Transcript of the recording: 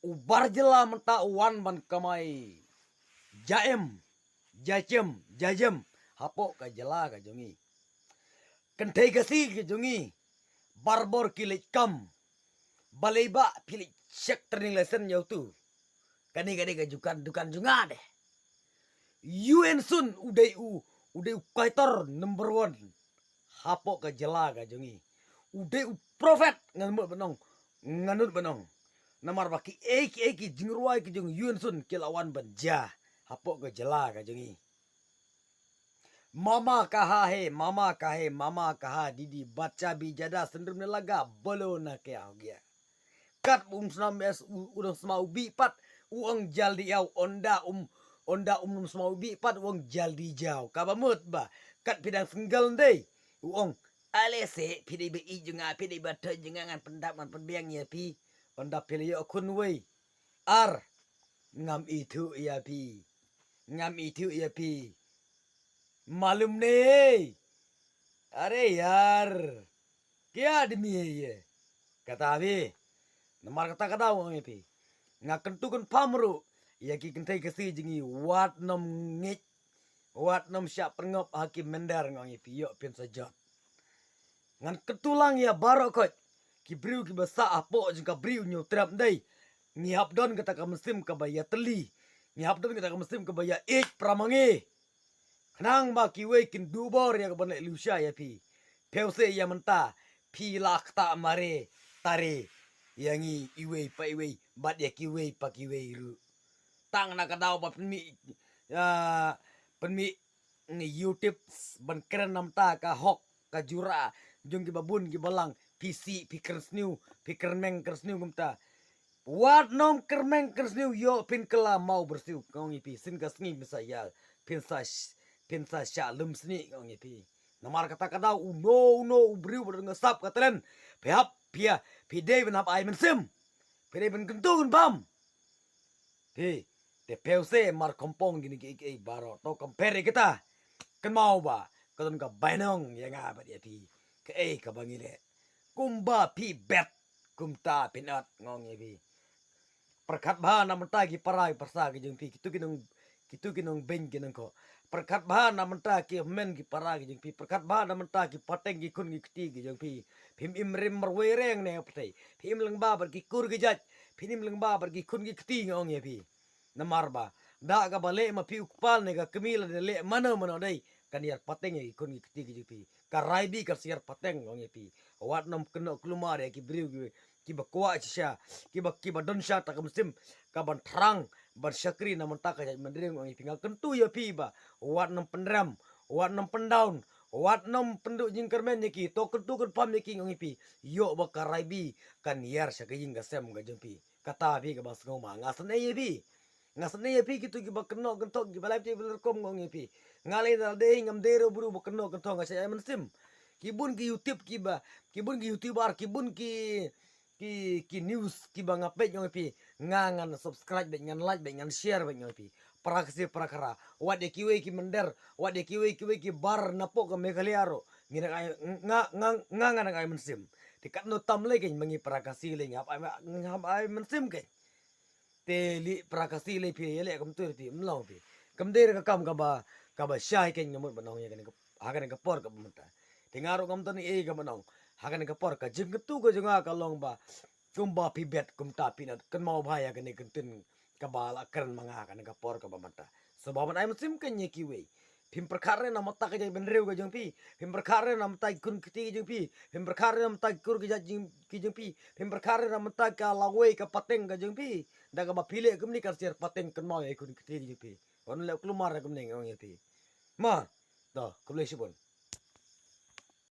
ubar jela menta uwan ban kamai jaem jajem hapo ka jela ka jongi kentai kasi ke jongi barbor kilik kam baleba pilik cek turning lesson yau tu kani ka jukan dukan junga deh UN sun udai kaitor number one hapo ka jela ka jongi udai prophet nganut benong namar baki eki jingruai ki jong yun sun kilawan banja hapo ke jela ka jongi mama kaha didi baca bijada sendrum laga bolo na ke augia kat snam es udang semau bi pat uang jaldi yau onda semau bi pat uang jaldi jau kabamut ba kat pidang senggal dei uang alese pidai be ijunga pidai bata jengangan pendaman penbiang ya pi onda pilih kun wei ar ngam itu ya pi malum ne अरे यार क्या आदमी है ये kata abi namar kata kata wong pi ngaken tukun pamru ya ki kentai kesi jengi wat nom ngit wat nom syak pengop haki mendar ngong pi yo pin sajot ngan ketulang ya barokot ki briu ki basa apo jengka briu nyu trap dai ngihap don kata ka musim ka baya teli ngihap don kata ka musim ka baya ik pramangi Nang ba kiwe kin dubor ya kabane lusya ya pi. Peuse ya menta pi lak ta mare tare yangi iwe pa iwe bat ya kiwe pa kiwe ru. Tang na kadau ba penmi ni YouTube ban keren nam ta ka hok ka jura jung ki babun ki balang PC pikir sniu pikir meng kersniu gumta. Wat nom kermeng kersniu yo pin kela mau bersiu kong ipi sin ka sngi misaya pin sa sya lum sni kong ipi namar kata kata no ubriu berngesap katelen pihap pia pidei benap ai mensim pidei ben kentung bam pi te peuse mar kompong gini ki baro to compare kita kan mau ba kadon ka bainong ya nga ba dia pi ke ka bangile kumba pi bet kumta pinat ngong ipi perkat bahan namun tagi parai persa ki jeng pi kitu kinong beng kinong ko perkat bahan namun tagi men ki parai ki jeng pi perkat bahan namun tagi pateng ki kun ki kti ki jeng pi pim imrim merwereng ne ptai pim leng ba ber ki kur ki jat pim leng ba ber ki kun ki kti ngong ye pi namar ba da ga bale ma pi ukpal ne ga kemila de le mana dai kan yar pateng ye kun ki kti ki jeng pi karai bi kar siar pateng ngong ye pi wat nom keno klumar ya ki briu ki bakwa cisha ki badon sha ta musim ka ban terang ban syakri na mentaka jadi mendring ong tinggal kentu ya pi ba wat nom pendram wat nom pendaun wat nom penduk jing kermen ki to kentu kan pam ki ong pi yo ba karaibi kan yar syaka jing gasem ga jempi kata pi ka bas ngoma ngasne ye pi ngasne ye pi kitu ki ba keno kentok ki balai ti belkom ong pi ngale dal de ngam dero buru ba keno kentok ga saya mensim kibun ki YouTube kibun ki YouTuber kibun ki news ki bang apet nyong pi ngangan subscribe be ngan like be ngan share be nyong pi praksi prakara wat de kiwe ki mender wat de kiwe ki bar napo ke megaliaro ngina ngangan ai mensim tikat no tam le ke mangi prakasi le ngap ai mensim ke te li prakasi le pi le kam tur pi mlaw pi kam der ka kam ka ba shai ke nyamut banong ya ke hagan ka por ka bumta tingaro kam tan e ka banong hagan ka por ka jing tu ko junga ka long ba kumba pibet kumta pinat kan mau bahaya kan kentin kabala keren manga kan ka por ka bamata sebaban ai musim kan ye kiwe pim perkara na mata ka jeng benreu ka jeng pi pim perkara na mata kun kiti jeng pi pim perkara na mata kur ka jeng pi pim perkara na mata ka lawe ka pateng ka jeng pi daga ba pile kum ni ka siar pateng kan mau ye kun kiti jeng pi on le klumar ka mneng ong ye pi ma do kulesibon